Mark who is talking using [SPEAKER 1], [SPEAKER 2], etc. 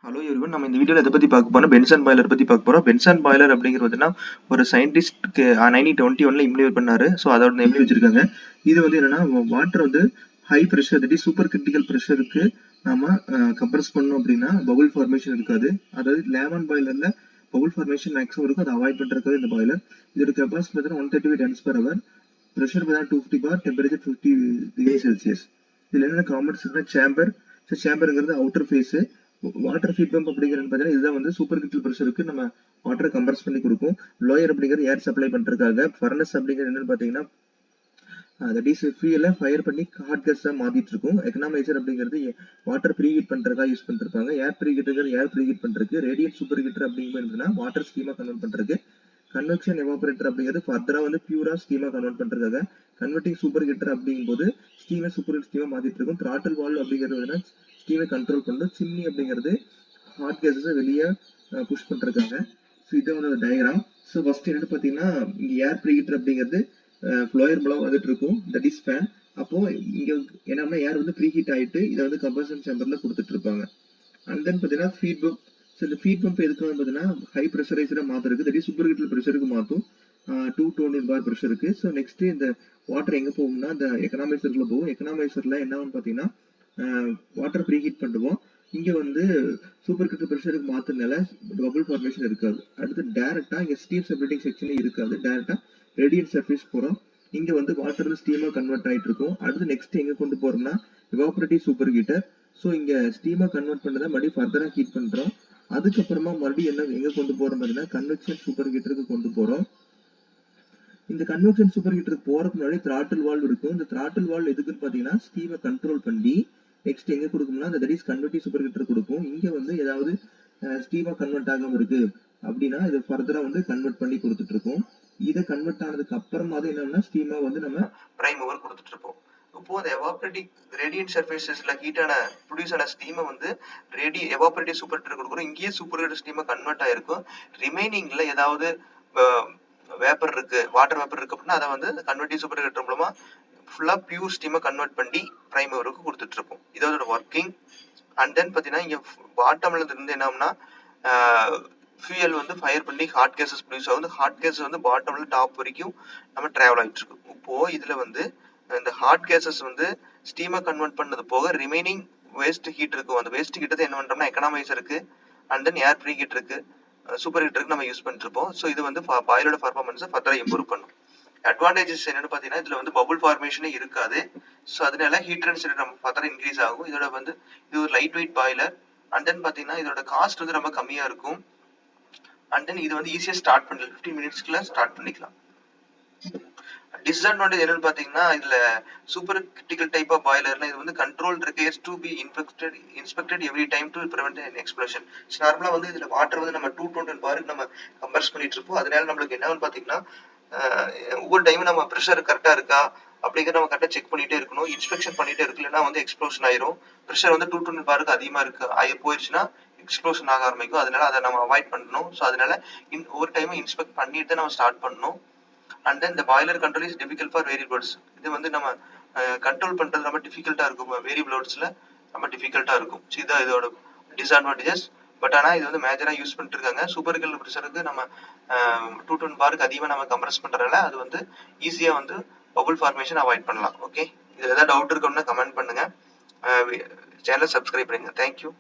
[SPEAKER 1] Hello everyone, நம்ம இந்த வீடியோல எதை பத்தி பார்க்க போறோம், பென்சன் பாய்லர் பத்தி பார்க்க போறோம். பென்சன் பாய்லர் அப்படிங்கிறது ஒரு சயின்டிஸ்ட் 1921ல இம்ப்ளிமெண்ட் பண்ணாரு. ஸோ அதோட நேம் வச்சிருக்காங்க. இது என்னன்னா, water high pressure, that is super critical ப்ரெஷருக்கு நாம கம்ப்ரஸ் பண்ணோம் அப்படின்னா பபுள் ஃபார்மேஷன் இருக்காது. அதாவது லேமன் பாய்லர்ல பபுள் ஃபார்மேஷன் மேக்ஸிமம் இருக்கும். அதை அவாய்ட் பண்றதுக்கு இந்த பாய்லர். இதோட கெப்பாசிட்டி பார்த்தீங்கன்னா 135 tons per hour, ப்ரெஷர் பார்த்தீங்கன்னா 250 bar, டெம்பரேச்சர் 50 degrees Celsius. இதுல என்னென்ன காம்பனன்ட்ஸ் இருக்குன்னா சேம்பர். சேம்பருங்கிறது outer face. Water heat pump அப்படிங்கிறது பார்த்தீங்கன்னா இதுதான் சூப்பர் கிரிட்டிக்கல் ப்ரெஷருக்கு நம்ம வாட்டரை கம்ப்ரஸ் பண்ணி கொடுக்கும். லோயர் அப்படிங்கிறது ஏர் சப்ளை பண்றதுக்காக. ஃபர்னஸ் அப்படிங்கிறது என்னன்னு பார்த்தீங்கன்னா தட் இஸ் ஃபியூயலை ஃபயர் பண்ணி ஹாட் கேஸா மாத்திட்டு இருக்கும். எக்கனாமைசர் அப்படிங்கிறது வாட்டர் ப்ரீஹீட் பண்றதுக்காக யூஸ் பண்ணிருப்பாங்க. ஏர் ப்ரீஹீட்டர் ஏர் ப்ரீஹீட் பண்றதுக்கு. ரேடியன்ட் சூப்பர் ஹீட்டர் அப்படிங்கிறதுனா வாட்டர் ஸ்டீமா கன்வெர்ட் பண்றதுக்கு. கன்வெக்ஷன் எவாபரேட்டர் அப்படிங்கிறது ஃபர்தரா பியூரா ஸ்டீமா கன்வெர்ட் பண்றதுக்காக. கன்வெர்ட்டிங் சூப்பர் ஹீட்டர் அப்படிங்கும்போது ஸ்டீமை சூப்பர் ஸ்டீமா மாத்திட்டு இருக்கும். த்ராட்டில் வால்வ் அப்படிங்கிறது ஸ்டீமை கண்ட்ரோல் பண்ணும். சிம்னி அப்படிங்கிறது ஹாட் கேஸஸை வெளியே புஷ் பண்றதுக்காக. ஸோ இது டயக்ராம். ஸோ ஃபர்ஸ்ட் என்னன்னு பார்த்தீங்கன்னா, இங்க ஏர் ப்ரீஹீட்டர் அப்படிங்கிறது ஃப்ளோயர் மூலம் வந்துட்டு இருக்கும். That is fan. அப்போ இங்க என்னன்னா ஏர் ப்ரீஹீட் ஆயிட்டு இதை கம்பஷன் சேம்பர்ல கொடுத்துட்டு இருப்பாங்க. அண்ட் தென் பார்த்தீங்கன்னா ஃபீட் பம்ப். ஸோ இந்த ஃபீட் பம்ப் எதுக்கு பார்த்தீங்கன்னா ஹை ப்ரெஷரைஸரா மாத்திருக்கு. தட் இஸ் சூப்பர் கிரிட்டிக்கல் ப்ரெஷருக்கு மாற்றும். 220 bar ப்ரெஷருக்கு. ஸோ நெக்ஸ்ட் இந்த வாட்டர் எங்க போகும்னா இந்த எக்கனாமைசர்ல போகும். எக்கனாமைசர்ல என்னன்னு பார்த்தீங்கன்னா வாட்டர் ப்ரீஹீட் பண்ணுவோம். இங்க சூப்பர் கிரிட்டிக்கல் ப்ரெஷருக்கு மாத்தினால பபுள் ஃபார்மேஷன் இருக்காது. அடுத்து டைரக்டா இங்க ஸ்டீம் செப்பரேட்டிங் செக்ஷனே இருக்காது. டைரக்டா ரேடியன்ட் சர்ஃபேஸ் போறோம். இங்க வாட்டர் ஸ்டீமா கன்வெர்ட் ஆயிட்டு இருக்கும். அடுத்து நெக்ஸ்ட் எங்க கொண்டு போறோம்னா எவாபரேட்டிவ் சூப்பர் ஹீட்டர். ஸோ இங்க ஸ்டீமா கன்வெர்ட் பண்ணதை மறுபடியும் ஃபர்தரா ஹீட் பண்றோம். அதுக்கப்புறமா மறுபடியும் எங்க கொண்டு போறோம் பார்த்தீங்கன்னா கன்வெக்ஷன் சூப்பர் ஹீட்டருக்கு கொண்டு போறோம். இந்த கன்வெக்ஷன் சூப்பர் ஹீட்டருக்கு போறதுக்கு முன்னாடி த்ராட்டில் வால்வ் இருக்கும். இந்த த்ராட்டில் வால்வ் எதுக்குன்னு பார்த்தீங்கன்னா ஸ்டீமை கண்ட்ரோல் பண்ணி நெக்ஸ்ட் எங்க கொடுக்கும்னா தட் இஸ் கன்வெர்ட்டிவ் சூப்பர் ஹீட்டர் கொடுக்கும். இங்க ஏதாவது ஸ்டீமா கன்வெர்ட் ஆகாம இருக்கு அப்படின்னா இது ஃபர்தரா கன்வெர்ட் பண்ணி கொடுத்துட்டு இருக்கோம். இதை கன்வெர்ட் ஆனதுக்கு அப்புறமா தான் என்னன்னா ஸ்டீமா நம்ம பிரைம் ஓவர் கொடுத்துட்டு இருப்போம். இப்போ அந்த எவாபரேட்டிவ் ரேடியன்ட் சர்ஃபேசஸ்ல ஹீட்டான ப்ரொடியூஸ் ஆன ஸ்டீமை எவாபரேட்டிவ் சூப்பர் ஹீட்டர் கொடுக்குறோம். இங்கேயே சூப்பர் ஹீட்டர் ஸ்டீமா கன்வெர்ட் ஆயிருக்கும். ரிமைனிங்ல ஏதாவது வேப்பர் இருக்கு, வாட்டர் வேப்பர் இருக்கு அப்படின்னா அதை கன்வெர்ட்டிவ் சூப்பர் ஹீட்டர் மூலமா ஃபுல்லா பியூர் ஸ்டீமை கன்வெர்ட் பண்ணி பிரைம் ஓவருக்கு கொடுத்துட்டு இருப்போம். இதோட ஒர்க்கிங். அண்ட் தென் பாத்தீங்கன்னா இங்க பாட்டம்ல இருந்து என்னன்னா ஃபியூயல் ஃபயர் பண்ணி ஹாட் கேஸஸ் ப்ரொடியூஸ் ஆகும். ஹாட் கேஸஸ் பாட்டம்ல டாப் வரைக்கும் நம்ம டிராவல் ஆகிட்டு இருக்கும். இப்போ இதுல இந்த ஹாட் கேஸஸ் ஸ்டீமை கன்வெர்ட் பண்ணது போக ரிமைனிங் வேஸ்ட் ஹீட் இருக்கும். அந்த வேஸ்ட் ஹீட்டை என்ன பண்றோம்னா எக்கனாமைசருக்கு அண்ட் தென் ஏர் ப்ரீ ஹீட்டருக்கு சூப்பர் ஹீட்டருக்கு நம்ம யூஸ் பண்ணிட்டு இருப்போம். ஸோ இது பாயிலோட பர்ஃபார்மன்ஸை ஃபர்தரா இம்ப்ரூவ் பண்ணும். அட்வான்டேஜஸ் என்னன்னு பாத்தீங்கன்னா இதுல பபுள் ஃபார்மேஷனே இருக்காது. ஸோ அதனால ஹீட் ட்ரான்ஸ்ஃபர் நம்ம ஃபர்தரா இன்க்ரீஸ் ஆகும். இதோட இது ஒரு light weight boiler. And then பாத்தீங்கன்னா இதோட காஸ்ட் ரொம்ப கம்மியா இருக்கும். அண்ட் தென் இது ஈஸியா ஸ்டார்ட் பண்ணலாம். 15 minutesக்குள்ள ஸ்டார்ட் பண்ணிக்கலாம். டிஸ்அட்வான்டேஜ் என்னன்னு பாத்தீங்கன்னா இதுல சூப்பர் கிரிட்டிக்கல் டைப் ஆஃப் பாய்லர்ல இது control requires to be inspected every time to prevent an explosion. நார்மலா இதுல வாட்டர் நம்ம 220 பாருக்கு நம்ம கம்பேர் பண்ணிட்டு இருப்போம். அதனால நம்மளுக்கு என்னன்னு பாத்தீங்கன்னா ஒவ்வொரு டைமும் நம்ம ப்ரெஷர் கரெக்டா இருக்கா அப்படிங்கிறத நம்ம கரெக்டா செக் பண்ணிட்டே இருக்கணும். இன்ஸ்பெக்ஷன் பண்ணிட்டே இருக்கு, இல்லைன்னா எக்ஸ்ப்ளோஷன் ஆயிரும். ப்ரெஷர் 220 பாருக்கு அதிகமா இருக்கு போயிருச்சுன்னா எக்ஸ்ப்ளோஷன் ஆக ஆரம்பிக்கும். அதனால அதை நம்ம அவாய்ட் பண்ணணும். ஸோ அதனால ஒவ்வொரு டைமும் இன்ஸ்பெக்ட் பண்ணிட்டு தான் நம்ம ஸ்டார்ட் பண்ணணும். அண்ட் தென் இந்த boiler control is difficult for variables. இது நம்ம கண்ட்ரோல் பண்றது ரொம்ப டிஃபிகல்ட்டா இருக்கும். வேரியபிள்ஸ்ல ரொம்ப டிஃபிகல்ட்டா இருக்கும். ஸோ இதான் இதோட டிஸ்அட்வான்டேஜஸ். பட் ஆனா இது மேஜரா யூஸ் பண்ணிட்டு இருக்காங்க. சூப்பர் கிரிட்டிக்கல் ப்ரெஷருக்கு நம்ம 220 பாருக்கு அதிகமா நம்ம கம்ப்ரஸ் பண்றதால அது ஈஸியா பபுள் ஃபார்மேஷன் அவாய்ட் பண்ணலாம். ஓகே, இதுல ஏதாவது டவுட் இருக்குன்னா கமெண்ட் பண்ணுங்க. சேனல் சப்ஸ்கிரைப் பண்ணுங்க. தேங்க்யூ.